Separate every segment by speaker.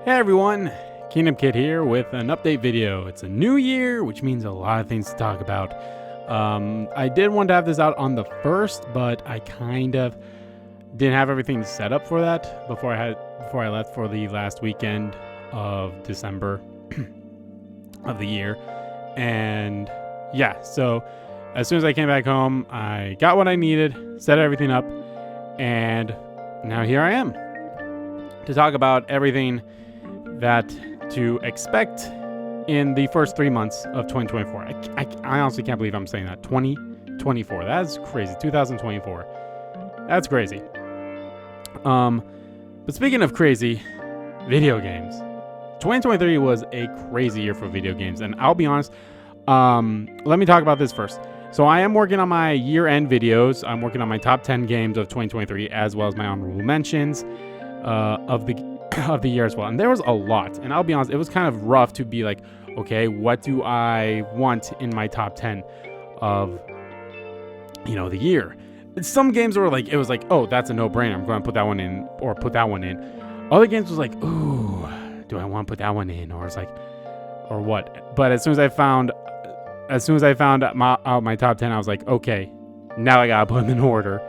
Speaker 1: Hey everyone, Kingdom Kid here with an update video. It's a new year, which means a lot of things to talk about. I did want to have this out on the 1st, but I kind of didn't have everything set up for that before I left for the last weekend of December of the year. And yeah, so as soon as I came back home, I got what I needed, set everything up, and now here I am to talk about everything that to expect in the first 3 months of 2024. I honestly can't believe I'm saying that. 2024. That's crazy. 2024. That's crazy. But speaking of crazy, video games. 2023 was a crazy year for video games, and I'll be honest. Let me talk about this first. So I am working on my year-end videos. I'm working on my top 10 games of 2023, as well as my honorable mentions of the year as well. And there was a lot, and I'll be honest, it was kind of rough to be like, okay, what do I want in my top 10 of the year? Some games were like, it was like, oh, that's a no-brainer, I'm going to put that one in, or put that one in. Other games was like, ooh, do I want to put that one in, or it's like, or what? But as soon as I found my top 10, I was like, okay, now I gotta put them in order.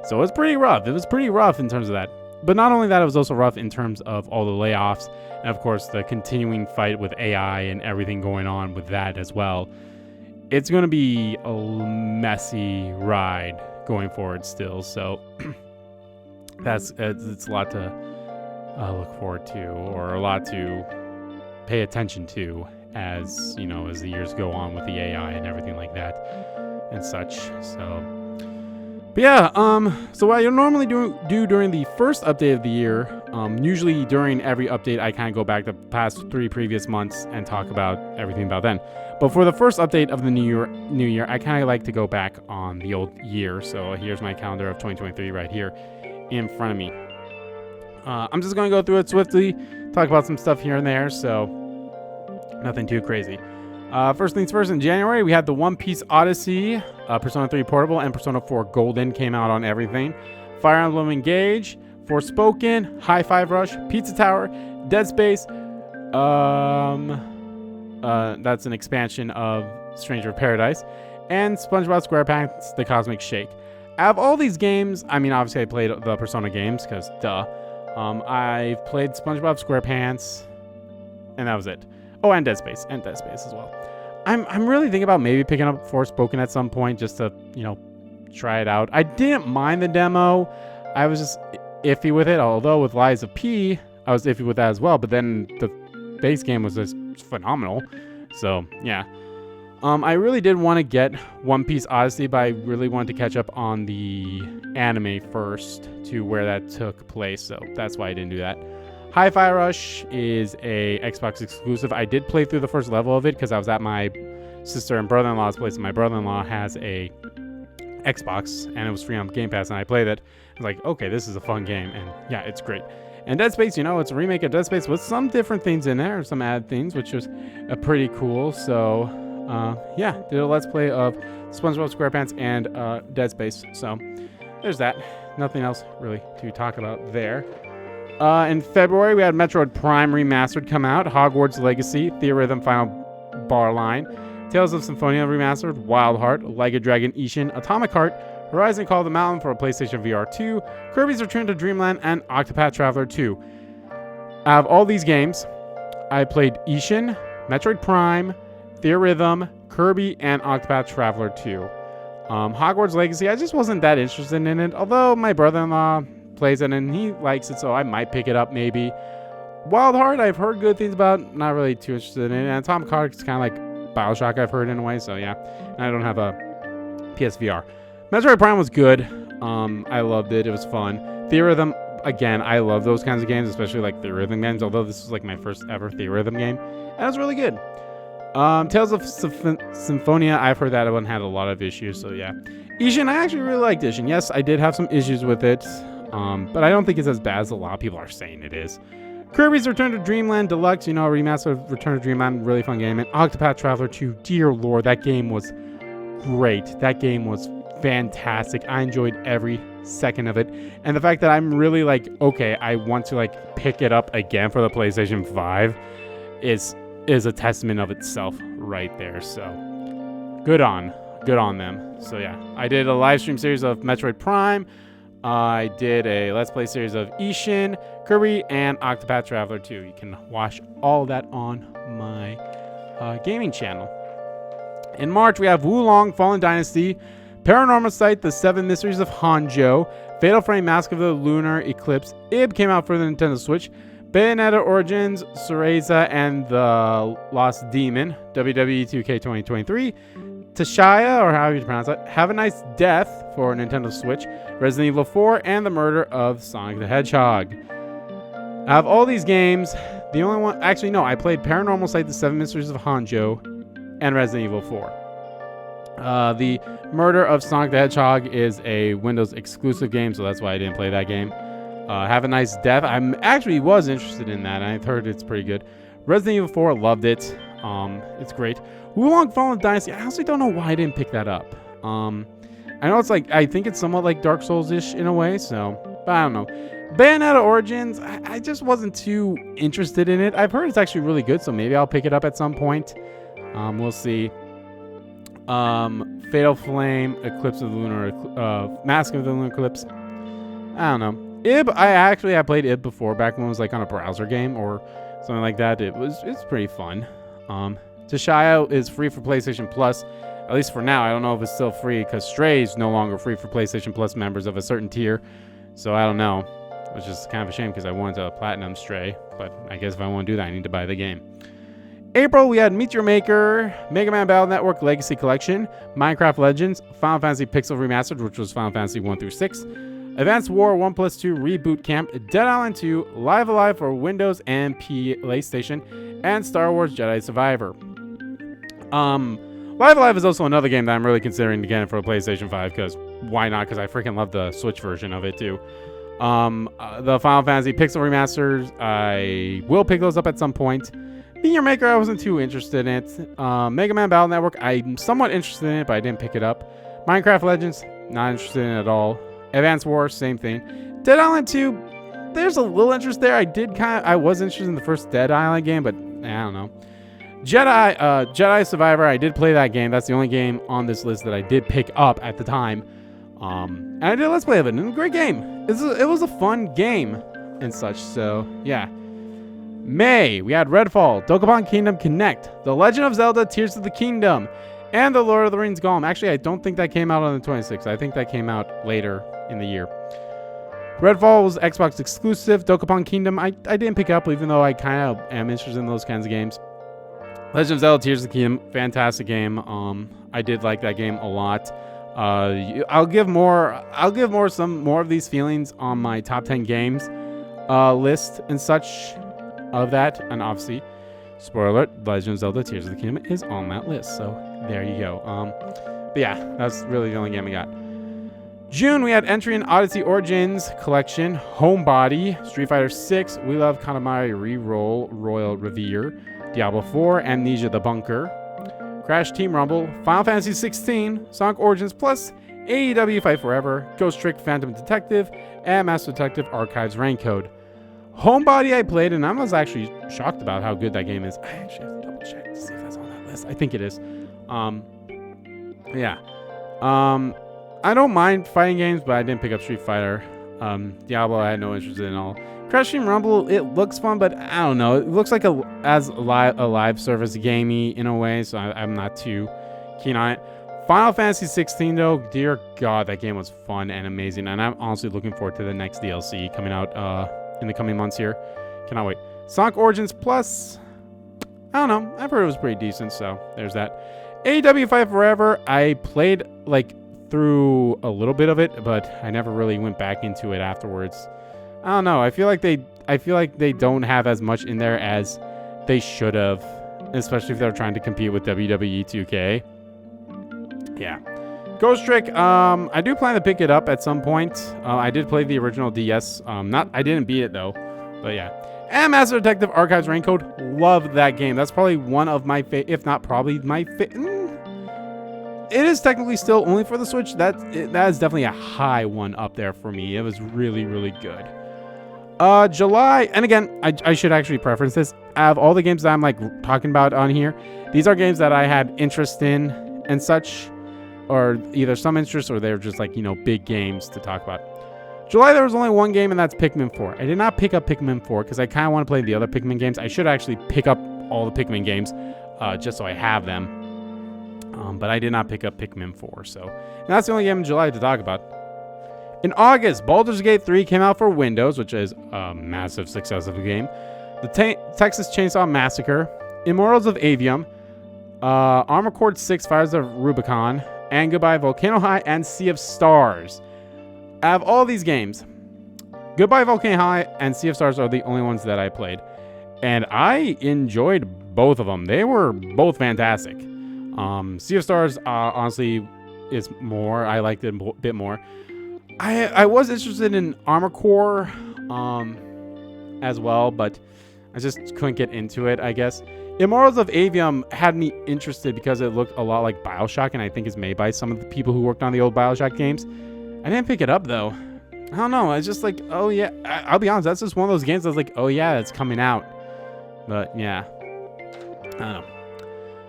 Speaker 1: So it was pretty rough. It was pretty rough in terms of that. But not only that, it was also rough in terms of all the layoffs and, of course, the continuing fight with AI and everything going on with that as well. It's going to be a messy ride going forward still. So it's a lot to look forward to, or a lot to pay attention to as the years go on with the AI and everything like that and such. But yeah, so what I normally do during the first update of the year, usually during every update, I kind of go back the past 3 previous months and talk about everything about then. But for the first update of the new year, I kind of like to go back on the old year. So here's my calendar of 2023 right here in front of me. I'm just going to go through it swiftly, talk about some stuff here and there, so nothing too crazy. First things first, in January, we had the One Piece Odyssey, Persona 3 Portable, and Persona 4 Golden came out on everything. Fire Emblem Engage, Forspoken, High Five Rush, Pizza Tower, Dead Space. That's an expansion of Stranger of Paradise, and SpongeBob SquarePants: The Cosmic Shake. Out of all these games, I mean, obviously I played the Persona games because duh. I've played SpongeBob SquarePants, and that was it. Oh, and Dead Space as well. I'm really thinking about maybe picking up Forspoken at some point just to, try it out. I didn't mind the demo. I was just iffy with it, although with Lies of P, I was iffy with that as well, but then the base game was just phenomenal. So, yeah. I really did want to get One Piece Odyssey, but I really wanted to catch up on the anime first to where that took place, so that's why I didn't do that. Hi-Fi Rush is a Xbox exclusive. I did play through the first level of it because I was at my sister and brother-in-law's place, and my brother-in-law has a Xbox, and it was free on Game Pass, and I played it. I was like, okay, this is a fun game, and yeah, it's great. And Dead Space, it's a remake of Dead Space with some different things in there, some added things, which was pretty cool. So, yeah, did a Let's Play of SpongeBob SquarePants and Dead Space. So, there's that. Nothing else really to talk about there. In February, we had Metroid Prime Remastered come out, Hogwarts Legacy, Theatrhythm Final Bar Line, Tales of Symphonia Remastered, Wild Heart, Like a Dragon Ishin, Atomic Heart, Horizon Call of the Mountain for a PlayStation VR 2, Kirby's Return to Dreamland, and Octopath Traveler 2. Out of all these games, I played Ishin, Metroid Prime, Theatrhythm, Kirby, and Octopath Traveler 2. Hogwarts Legacy, I just wasn't that interested in it, although my brother-in-law plays it and he likes it, so I might pick it up maybe. Wild Heart, I've heard good things about, not really too interested in it. And Atomic Heart is kind of like BioShock, I've heard in a way, so yeah. And I don't have a PSVR. Metroid Prime was good. I loved it. It was fun. Theatrhythm, again, I love those kinds of games, especially like Theatrhythm games, although this was like my first ever Theatrhythm game. And it was really good. Tales of Symphonia, I've heard that one had a lot of issues, so yeah. Ishin, I actually really liked Ishin. Yes, I did have some issues with it. But I don't think it's as bad as a lot of people are saying it is. Kirby's Return to Dreamland Deluxe, remaster of Return to Dreamland, really fun game. And Octopath Traveler 2, dear lord, that game was great. That game was fantastic. I enjoyed every second of it. And the fact that I'm really like, okay, I want to like pick it up again for the PlayStation 5 is a testament of itself right there. So good on them. So yeah, I did a live stream series of Metroid Prime. I did a Let's Play series of Ishin, Kirby, and Octopath Traveler 2. You can watch all that on my gaming channel. In March, we have Wulong Fallen Dynasty, Paranormal Sight, The Seven Mysteries of Hanjo, Fatal Frame, Mask of the Lunar Eclipse, Ib came out for the Nintendo Switch, Bayonetta Origins, Cereza, and the Lost Demon, WWE 2K 2023, Tashia, or however you pronounce it, Have a Nice Death for Nintendo Switch, Resident Evil 4, and the murder of Sonic the Hedgehog. Out of all these games, the only one... Actually, no, I played Paranormal Sight, The Seven Mysteries of Hanjo, and Resident Evil 4. The murder of Sonic the Hedgehog is a Windows exclusive game, so that's why I didn't play that game. Have a Nice Death. I actually was interested in that, and I've heard it's pretty good. Resident Evil 4, loved it. It's great. Wulong Fallen Dynasty, I honestly don't know why I didn't pick that up. I know it's like, I think it's somewhat like Dark Souls-ish in a way, so, but I don't know. Bayonetta Origins, I just wasn't too interested in it. I've heard it's actually really good, so maybe I'll pick it up at some point. We'll see. Fatal Flame, Eclipse of the Lunar, Mask of the Lunar Eclipse. I don't know. Ib, I played Ib before, back when it was like on a browser game or something like that. It's pretty fun. Tashia is free for PlayStation Plus, at least for now. I don't know if it's still free because Stray is no longer free for PlayStation Plus members of a certain tier. So I don't know, which is kind of a shame because I wanted to platinum Stray. But I guess if I want to do that, I need to buy the game. April, we had Meteor Maker, Mega Man Battle Network Legacy Collection, Minecraft Legends, Final Fantasy Pixel Remastered, which was Final Fantasy 1 through 6, Advanced War 1+2 Reboot Camp, Dead Island 2, Live Alive for Windows and PlayStation, and Star Wars Jedi Survivor. Live Alive is also another game that I'm really considering to get for a PlayStation 5, because why not? Because I freaking love the Switch version of it too. The Final Fantasy Pixel Remasters, I will pick those up at some point. Meteor Maker, I wasn't too interested in it. Mega Man Battle Network, I'm somewhat interested in it, but I didn't pick it up. Minecraft Legends, not interested in it at all. Advanced War, same thing. Dead Island 2, there's a little interest there. I was interested in the first Dead Island game, but I don't know. Jedi Survivor, I did play that game. That's the only game on this list that I did pick up at the time. And I did a Let's Play of it, and it was a great game. It was a fun game and such, so yeah. May, we had Redfall, Dokapon Kingdom Connect, The Legend of Zelda Tears of the Kingdom, and The Lord of the Rings Gollum. Actually, I don't think that came out on the 26th. I think that came out later in the year. Redfall was Xbox exclusive. Dokapon Kingdom, I didn't pick up, even though I kind of am interested in those kinds of games. Legend of Zelda Tears of the Kingdom, fantastic game. I did like that game a lot. I'll give some more of these feelings on my top 10 games list and such of that, and obviously, spoiler alert, Legend of Zelda Tears of the Kingdom is on that list, so there you go. But yeah, that's really the only game I got. June, we had entry in Odyssey Origins Collection, Homebody, Street Fighter 6, We Love Katamari Reroll, Royal Revere, Diablo 4, Amnesia the Bunker, Crash Team Rumble, Final Fantasy 16, Sonic Origins Plus, AEW Fight Forever, Ghost Trick Phantom Detective, and Master Detective Archives Rank Code. Homebody I played, and I was actually shocked about how good that game is. I actually have to double check to see if that's on that list. I think it is. Yeah. I don't mind fighting games, but I didn't pick up Street Fighter. Diablo I had no interest in at all. Crash Team Rumble, it looks fun, but I don't know. It looks like a live service gamey in a way, so I'm not too keen on it. Final Fantasy 16, though, dear God, that game was fun and amazing, and I'm honestly looking forward to the next DLC coming out in the coming months here. Cannot wait. Sonic Origins Plus, I don't know. I've heard it was pretty decent, so there's that. AEW Fight Forever, I played like through a little bit of it, but I never really went back into it afterwards. I don't know. I feel like they don't have as much in there as they should have, especially if they're trying to compete with WWE 2K. Yeah. Ghost Trick, I do plan to pick it up at some point. I did play the original DS. I didn't beat it though, but yeah. And Master Detective Archives Rank Code, love that game. That's probably one of my if not probably my it is technically still only for the Switch. That is definitely a high one up there for me. It was really, really good. July, and again, I should actually preference this. Out of all the games that I'm like talking about on here, these are games that I had interest in and such, or either some interest or they're just like, big games to talk about. July, there was only one game, and that's Pikmin 4. I did not pick up Pikmin 4 because I kind of want to play the other Pikmin games. I should actually pick up all the Pikmin games just so I have them. But I did not pick up Pikmin 4, so and that's the only game in July to talk about. In August, Baldur's Gate 3 came out for Windows, which is a massive success of a game. The Texas Chainsaw Massacre, Immortals of Avium, Armored Core 6 Fires of Rubicon, and Goodbye Volcano High and Sea of Stars. Out of all these games, Goodbye Volcano High and Sea of Stars are the only ones that I played. And I enjoyed both of them. They were both fantastic. Sea of Stars, honestly, is more. I liked it a bit more. I was interested in Armored Core as well, but I just couldn't get into it, I guess. Immortals of Avium had me interested because it looked a lot like BioShock, and I think is made by some of the people who worked on the old BioShock games. I didn't pick it up, though. I don't know. It's just like, oh, yeah. I'll be honest. That's just one of those games that's like, oh, yeah, it's coming out. But, yeah. I don't know.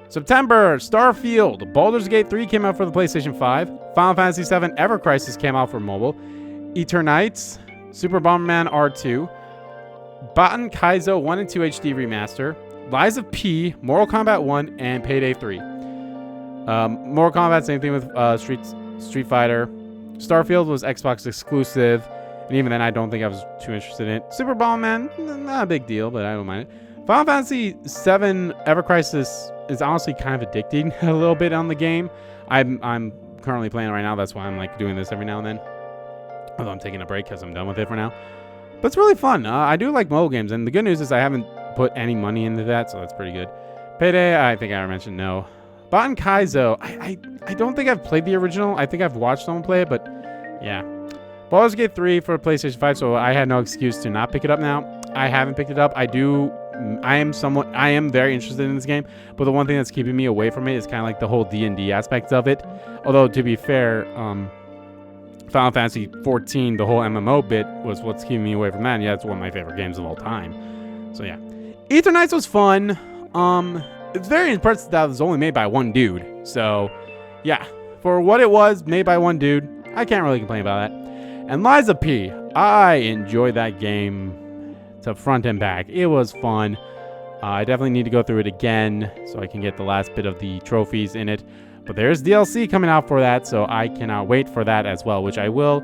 Speaker 1: September, Starfield. Baldur's Gate 3 came out for the PlayStation 5. Final Fantasy VII Ever Crisis came out for mobile. Eternights, Super Bomberman R2, Baten Kaizo 1 and 2 HD Remaster, Lies of P, Mortal Kombat 1, and Payday 3. Mortal Kombat, same thing with Street Fighter. Starfield was Xbox exclusive, and even then I don't think I was too interested in it. Super Bomberman, not a big deal, but I don't mind it. Final Fantasy VII Ever Crisis is honestly kind of addicting a little bit on the game. I'm currently playing it right now. That's why I'm like doing this every now and then. Although I'm taking a break because I'm done with it for now. But it's really fun. I do like mobile games, and the good news is I haven't put any money into that, so that's pretty good. Payday, I think I mentioned no. Baten Kaizo, I don't think I've played the original. I think I've watched someone play it, but yeah. Baldur's Gate 3 for PlayStation 5, so I had no excuse to not pick it up now. I haven't picked it up. I am very interested in this game, but the one thing that's keeping me away from it is kind of like the whole D&D aspect of it. Although, to be fair, Final Fantasy 14, the whole MMO bit, was what's keeping me away from that. And yeah, it's one of my favorite games of all time. So yeah. Eternights was fun. It's very impressive that it was only made by one dude. So yeah, for what it was, made by one dude, I can't really complain about that. And Lies of P, I enjoyed that game to front and back. It was fun. I definitely need to go through it again so I can get the last bit of the trophies in it. But there's DLC coming out for that, so I cannot wait for that as well, which I will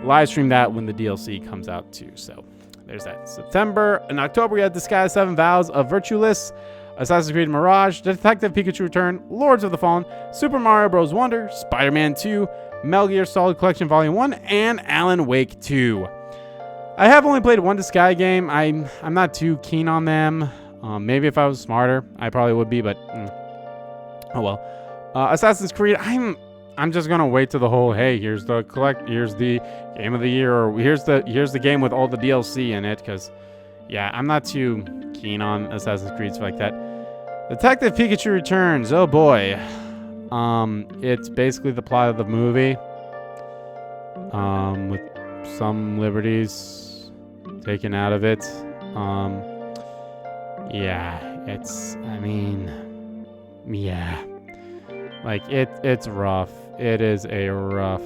Speaker 1: live stream that when the DLC comes out too. So there's that. September. In October, we had Disgaea 7 Vows of Virtueless, Assassin's Creed Mirage, Detective Pikachu Return, Lords of the Fallen, Super Mario Bros. Wonder, Spider-Man 2, Metal Gear Solid Collection Volume 1, and Alan Wake 2. I have only played one Disgaea game. I'm not too keen on them. Maybe if I was smarter, I probably would be, but oh well. Assassin's Creed, I'm just gonna wait to the whole, hey, here's the game of the year, or here's the game with all the DLC in it, because yeah, I'm not too keen on Assassin's Creed like that. Detective Pikachu Returns, oh boy. It's basically the plot of the movie, with some liberties taken out of it. Yeah, like it's rough. It is a rough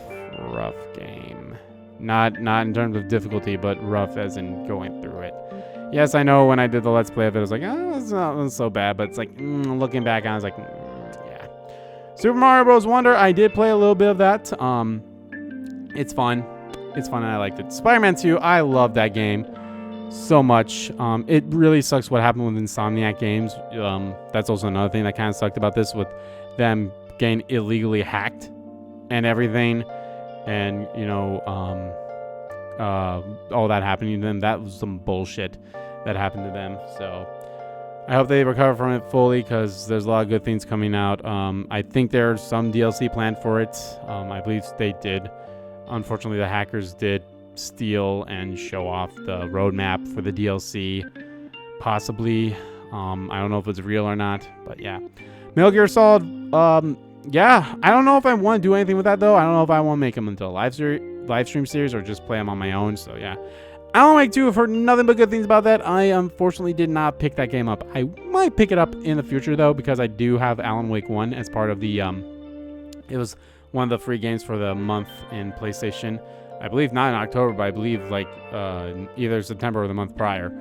Speaker 1: game. Not in terms of difficulty, but rough as in going through it. Yes, I know when I did the Let's Play of it, I was like, oh, it's not so bad, but it's like, looking back, I was like, yeah. Super Mario Bros. Wonder, I did play a little bit of that. It's fun. It's fun and I liked it. Spider-Man 2, I love that game so much. It really sucks what happened with Insomniac Games. That's also another thing that kind of sucked about this, with them getting illegally hacked and everything. And, all that happening to them. That was some bullshit that happened to them. So I hope they recover from it fully, because there's a lot of good things coming out. I think there's some DLC planned for it. I believe they did. Unfortunately, the hackers did steal and show off the roadmap for the DLC. Possibly. I don't know if it's real or not, but yeah. Metal Gear Solid yeah, I don't know if I want to do anything with that though. I don't know if I want to make them into a live stream series or just play them on my own. So yeah, Alan Wake 2, I've heard nothing but good things about that. I unfortunately did not pick that game up. I might pick it up in the future though, because I do have Alan Wake 1 as part of the it was one of the free games for the month in PlayStation. I believe not in October, but I believe like either September or the month prior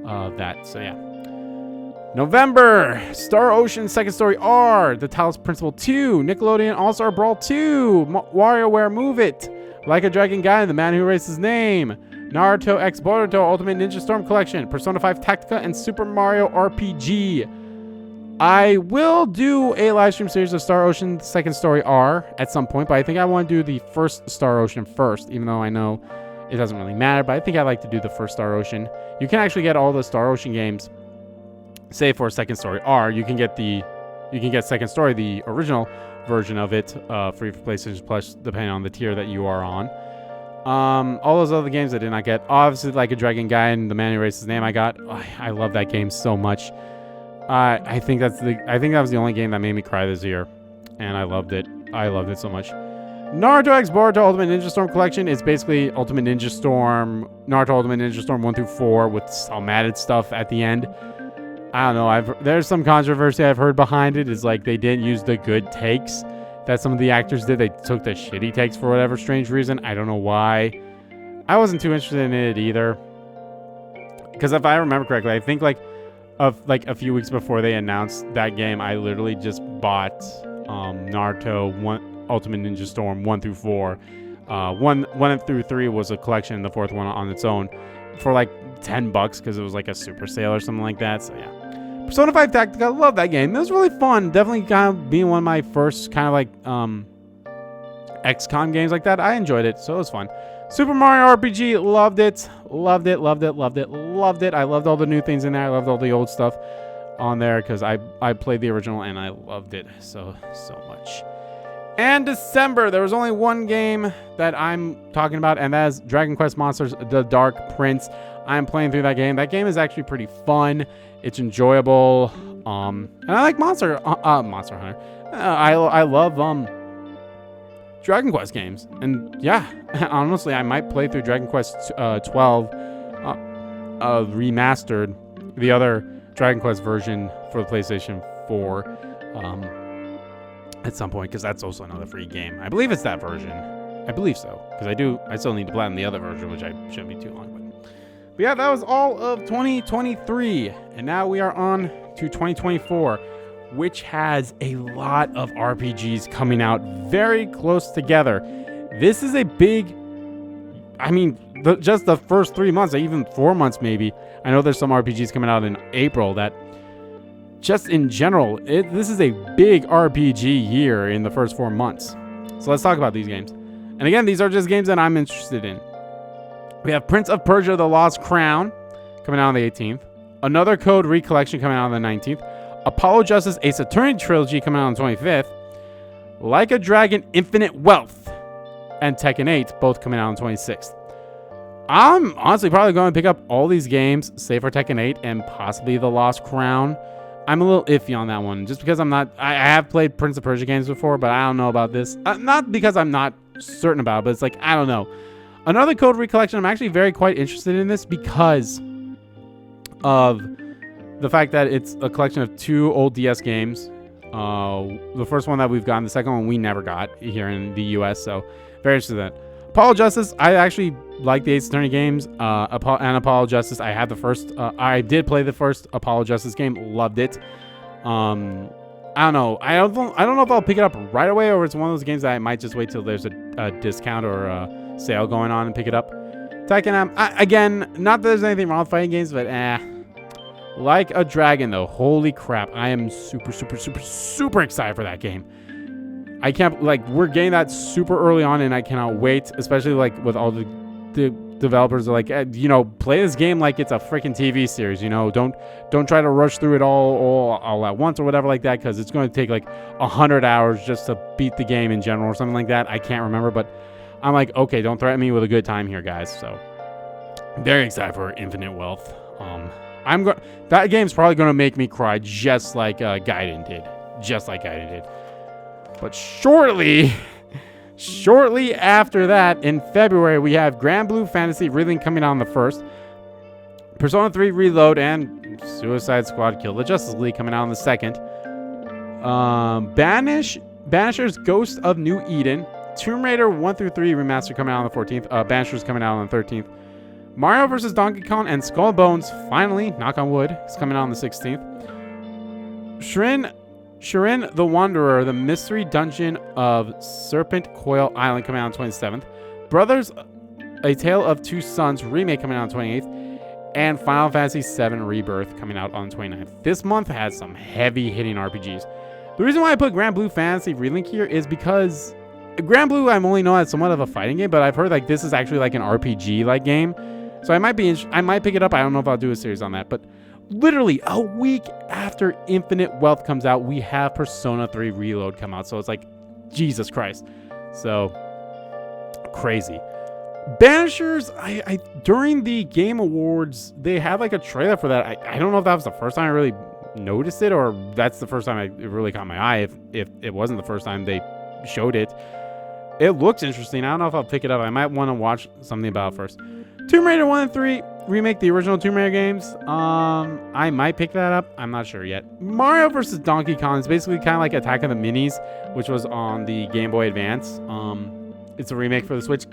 Speaker 1: of that. So yeah. November, Star Ocean Second Story R, The Talos Principle 2, Nickelodeon All-Star Brawl 2, WarioWare Move It, Like a Dragon Gaiden, The Man Who Erased His Name, Naruto X Boruto Ultimate Ninja Storm Collection, Persona 5 Tactica, and Super Mario RPG. I will do a live stream series of Star Ocean Second Story R at some point, but I think I want to do the first Star Ocean first, even though I know it doesn't really matter, but I think I'd like to do the first Star Ocean. You can actually get all the Star Ocean games, say for Second Story R. You can get Second Story, the original version of it, free for PlayStation Plus, depending on the tier that you are on. All those other games I did not get, obviously, Like a Dragon Gaiden, The Man Who Erased His Name, I got. I love that game so much. I think that was the only game that made me cry this year, and I loved it. I loved it so much. Naruto X Boruto Ultimate Ninja Storm Collection is basically Ultimate Ninja Storm, Naruto Ultimate Ninja Storm 1 through 4 with some added stuff at the end. I don't know. There's some controversy I've heard behind it. Is like they didn't use the good takes that some of the actors did. They took the shitty takes for whatever strange reason. I don't know why. I wasn't too interested in it either. Because if I remember correctly, I think like a few weeks before they announced that game, I literally just bought Naruto Ultimate Ninja Storm 1 through 4. 1 through 3 was a collection, and the fourth one on its own for like $10 because it was like a super sale or something like that. So yeah. Persona 5 Tactica, I love that game. It was really fun. Definitely kind of being one of my first kind of like XCOM games like that. I enjoyed it, so it was fun. Super Mario RPG, loved it. Loved it, loved it, loved it, loved it. I loved all the new things in there. I loved all the old stuff on there because I played the original and I loved it so much. And December, there was only one game that I'm talking about, and that is Dragon Quest Monsters The Dark Prince. I'm playing through that game. That game is actually pretty fun. It's enjoyable. And I like Monster Hunter. I love Dragon Quest games. And yeah, honestly, I might play through Dragon Quest 12 remastered, the other Dragon Quest version for the PlayStation 4 at some point, because that's also another free game. I believe it's that version. I believe so, because I still need to platinum the other version, which I shouldn't be too long. But yeah, that was all of 2023, and now we are on to 2024, which has a lot of RPGs coming out very close together. This is a big, I mean, just the first 3 months, even 4 months maybe. I know there's some RPGs coming out in April that, just in general, this is a big RPG year in the first 4 months. So let's talk about these games. And again, these are just games that I'm interested in. We have Prince of Persia: The Lost Crown coming out on the 18th. Another Code Recollection coming out on the 19th. Apollo Justice Ace Attorney Trilogy coming out on the 25th. Like a Dragon Infinite Wealth and Tekken 8 both coming out on the 26th. I'm honestly probably going to pick up all these games, save for Tekken 8 and possibly The Lost Crown. I'm a little iffy on that one, just because I have played Prince of Persia games before, but I don't know about this. Not because I'm not certain about it, but it's like, I don't know. Another Code Recollection, I'm actually quite interested in this because of the fact that it's a collection of 2 old DS games. The first one that we've gotten, the second one we never got here in the US, so very interested in that. Apollo Justice, I actually like the Ace Attorney games, and Apollo Justice. I had the first, I did play the first Apollo Justice game, loved it. I don't know. I don't know if I'll pick it up right away, or it's one of those games that I might just wait till there's a discount or a sale going on and pick it up. Tekken, again, not that there's anything wrong with fighting games, but Like a Dragon, though, holy crap, I am super excited for that game. I can't, like, we're getting that super early on, and I cannot wait, especially, like, with all the developers are like, you know, play this game like it's a freaking TV series, you know, don't try to rush through it all at once or whatever like that, because it's going to take, like, 100 hours just to beat the game in general or something like that. I can't remember, but I'm like, okay, don't threaten me with a good time here, guys. So, very excited for Infinite Wealth. That game's probably going to make me cry just like Gaiden did. But shortly after that, in February, we have Grand Blue Fantasy Relink coming out on the 1st. Persona 3 Reload and Suicide Squad Kill the Justice League coming out on the 2nd. Banisher's Ghost of New Eden. Tomb Raider 1 through 3 Remaster coming out on the 14th. Banisher's coming out on the 13th. Mario vs. Donkey Kong and Skull and Bones, finally, knock on wood, is coming out on the 16th. Shiren the Wanderer, the Mystery Dungeon of Serpent Coil Island coming out on the 27th. Brothers, A Tale of Two Sons remake coming out on the 28th. And Final Fantasy VII Rebirth coming out on the 29th. This month has some heavy hitting RPGs. The reason why I put Grand Blue Fantasy Relink here is because Grand Blue I'm only know as somewhat of a fighting game, but I've heard like this is actually like an RPG like game. So I might pick it up. I don't know if I'll do a series on that, but literally a week after Infinite Wealth comes out, we have Persona 3 Reload come out. So it's like, Jesus Christ. So crazy. Banishers, I during the Game Awards, they had like a trailer for that. I don't know if that was the first time I really noticed it, or that's the first time it really caught my eye. If it wasn't the first time they showed it. It looks interesting. I don't know if I'll pick it up. I might want to watch something about it first. Tomb Raider 1 and 3 remake, the original Tomb Raider games. I might pick that up. I'm not sure yet. Mario vs. Donkey Kong is basically kind of like Attack of the Minis, which was on the Game Boy Advance. It's a remake for the Switch.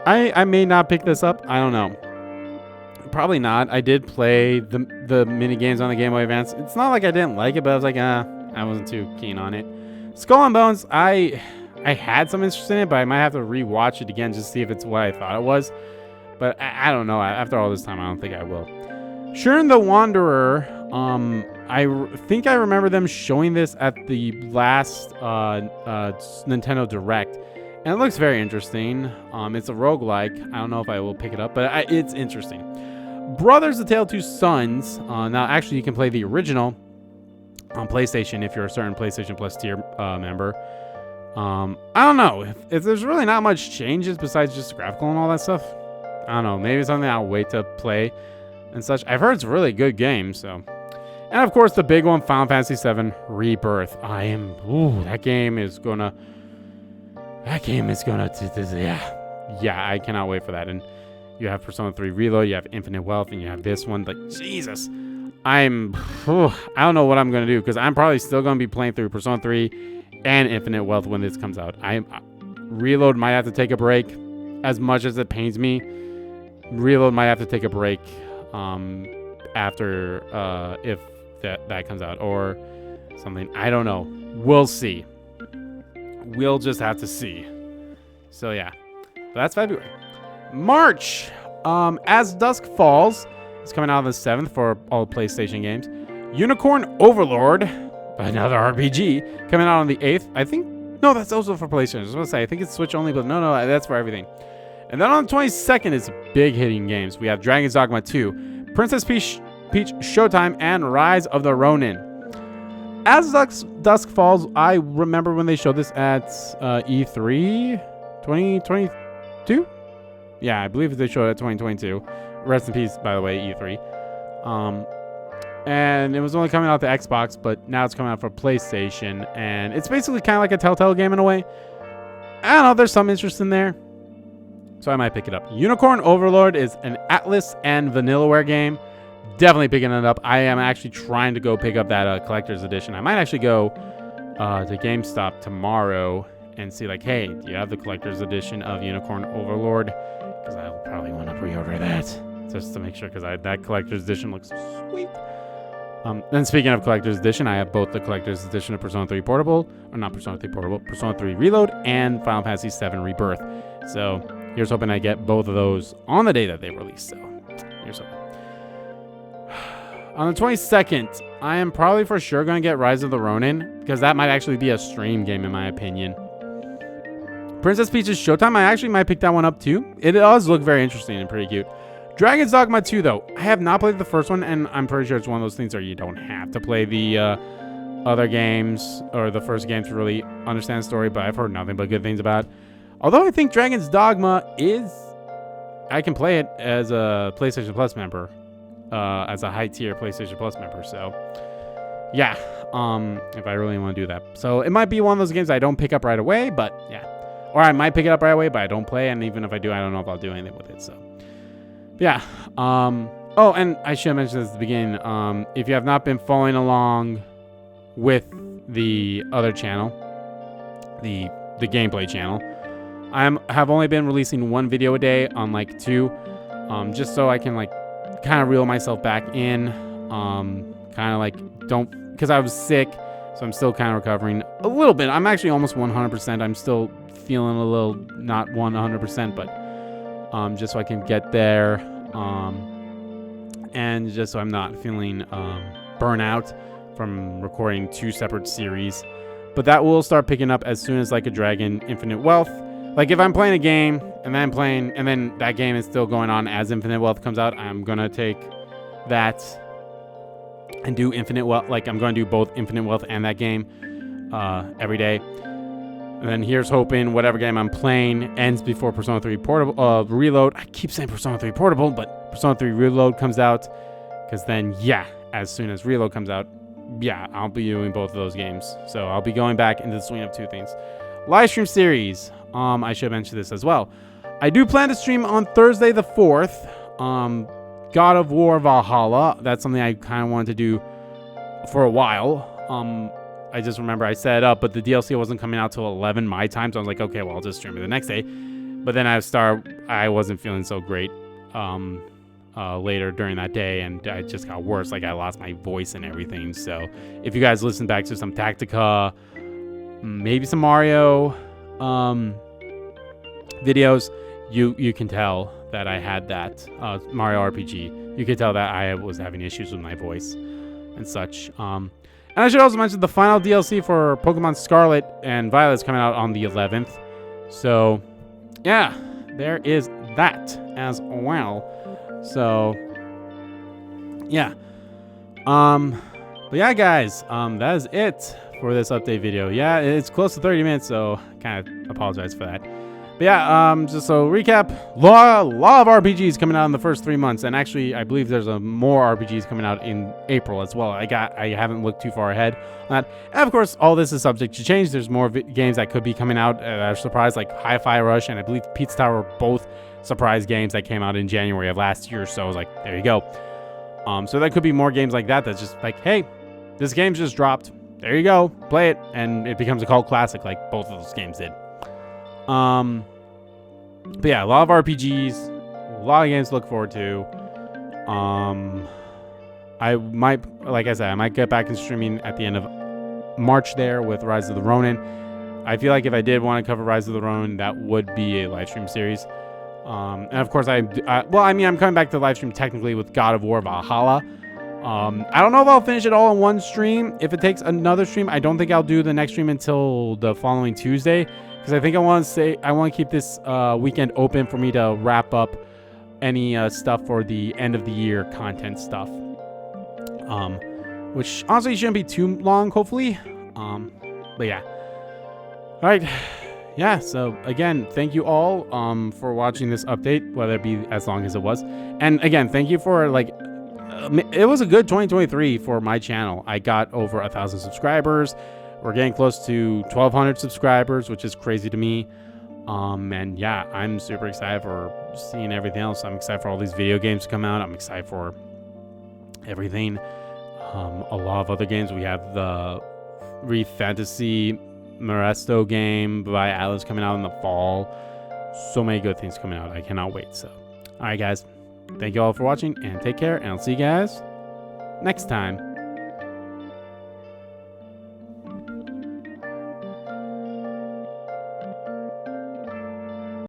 Speaker 1: I may not pick this up. I don't know. Probably not. I did play the mini games on the Game Boy Advance. It's not like I didn't like it, but I was like, I wasn't too keen on it. Skull and Bones, I had some interest in it, but I might have to rewatch it again just to see if it's what I thought it was. But I don't know. After all this time, I don't think I will. Shiren the Wanderer, I think I remember them showing this at the last Nintendo Direct. And it looks very interesting. It's a roguelike. I don't know if I will pick it up, but it's interesting. Brothers, A Tale of Two Sons. Now, actually, you can play the original on PlayStation if you're a certain PlayStation Plus tier member. I don't know. If there's really not much changes besides just graphical and all that stuff, I don't know. Maybe it's something I'll wait to play and such. I've heard it's a really good game, so. And, of course, the big one, Final Fantasy VII Rebirth. That game is gonna... Yeah, I cannot wait for that. And you have Persona 3 Reload, you have Infinite Wealth, and you have this one. Like, Jesus. I don't know what I'm going to do, because I'm probably still going to be playing through Persona 3 and Infinite Wealth when this comes out. Reload might have to take a break. As much as it pains me, Reload might have to take a break after if that comes out or something. I don't know. We'll see. We'll just have to see. So yeah, but that's February. March, As Dusk Falls is coming out on the 7th for all PlayStation games. Unicorn Overlord, another RPG, coming out on the 8th. I think, no, that's also for PlayStation. I was going to say, I think it's Switch only, but no, that's for everything. And then on the 22nd is big hitting games. We have Dragon's Dogma 2, Princess Peach Showtime, and Rise of the Ronin. As Dusk Falls, I remember when they showed this at E3 2022? Yeah, I believe they showed it at 2022. Rest in peace, by the way, E3. And it was only coming out to Xbox, but now it's coming out for PlayStation. And it's basically kind of like a Telltale game in a way. I don't know, there's some interest in there. So I might pick it up. Unicorn Overlord is an Atlas and Vanillaware game. Definitely picking it up. I am actually trying to go pick up that collector's edition. I might actually go to GameStop tomorrow and see like, hey, do you have the collector's edition of Unicorn Overlord? Because I'll probably want to pre-order that just to make sure, because that collector's edition looks sweet. Then speaking of collector's edition, I have both the collector's edition of Persona 3 Portable, or not Persona 3 Portable, Persona 3 Reload, and Final Fantasy VII Rebirth. So here's hoping I get both of those on the day that they release. So here's hoping. On the 22nd, I am probably for sure going to get Rise of the Ronin, because that might actually be a stream game in my opinion. Princess Peach's Showtime, I actually might pick that one up too. It does look very interesting and pretty cute. Dragon's Dogma 2 though, I have not played the first one, and I'm pretty sure it's one of those things where you don't have to play the other games or the first game to really understand the story, but I've heard nothing but good things about it. Although I think Dragon's Dogma I can play it as a PlayStation Plus member. As a high tier PlayStation Plus member. So yeah, if I really want to do that. So it might be one of those games I don't pick up right away, but yeah. Or I might pick it up right away, but I don't play, and even if I do, I don't know if I'll do anything with it. So yeah. Oh, and I should have mentioned this at the beginning. If you have not been following along with the other channel, the gameplay channel, have only been releasing one video a day on like 2, just so I can like kind of reel myself back in, kind of like because I was sick, so I'm still kind of recovering a little bit. I'm actually almost 100%. I'm still feeling a little not 100%, but just so I can get there, and just so I'm not feeling burnout from recording 2 separate series. But that will start picking up as soon as Like a Dragon Infinite Wealth. Like if I'm playing a game and then that game is still going on as Infinite Wealth comes out, I'm gonna take that and do Infinite Wealth. Like I'm gonna do both Infinite Wealth and that game every day. And then here's hoping whatever game I'm playing ends before Persona 3 Portable Reload. I keep saying Persona 3 Portable, but Persona 3 Reload comes out, because then yeah, as soon as Reload comes out, yeah, I'll be doing both of those games. So I'll be going back into the swing of 2 things. Live stream series. I should mention this as well. I do plan to stream on Thursday the 4th. God of War Valhalla. That's something I kind of wanted to do for a while. I just remember I set it up, but the DLC wasn't coming out till 11 my time, so I was like, okay, well, I'll just stream it the next day. But then I wasn't feeling so great later during that day, and I just got worse. Like I lost my voice and everything. So if you guys listen back to some Tactica, maybe some Mario videos, you can tell that I had that Mario RPG. You could tell that I was having issues with my voice and such. And I should also mention the final DLC for Pokemon Scarlet and Violet is coming out on the 11th. So, yeah, there is that as well. So, yeah. But yeah, guys, that is it for this update video. Yeah, it's close to 30 minutes, so kind of apologize for that. But yeah, just so recap, lot of RPGs coming out in the first 3 months, and actually, I believe there's more RPGs coming out in April as well. I haven't looked too far ahead on that, and of course, all this is subject to change. There's more games that could be coming out that are surprised, like Hi-Fi Rush, and I believe Pizza Tower were both surprise games that came out in January of last year. So I was like, there you go. So that could be more games like that. That's just like, hey, this game's just dropped. There you go, play it, and it becomes a cult classic, like both of those games did. But yeah, a lot of RPGs, a lot of games to look forward to. I might, like I said, I might get back in streaming at the end of March there with Rise of the Ronin. I feel like if I did want to cover Rise of the Ronin, that would be a live stream series. And of course, I'm coming back to live stream technically with God of War Valhalla. I don't know if I'll finish it all in one stream. If it takes another stream, I don't think I'll do the next stream until the following Tuesday, because I think I want to keep this weekend open for me to wrap up any stuff for the end of the year content stuff. Which honestly shouldn't be too long, hopefully. But yeah. All right. Yeah, so again, thank you all for watching this update, whether it be as long as it was. And again, thank you for it was a good 2023 for my channel. I got over 1,000 subscribers. We're getting close to 1,200 subscribers, which is crazy to me. And yeah, I'm super excited for seeing everything else. I'm excited for all these video games to come out. I'm excited for everything. A lot of other games. We have the Wreath Fantasy Moresto game by Atlas coming out in the fall. So many good things coming out. I cannot wait. So, all right, guys. Thank you all for watching, and take care, and I'll see you guys next time.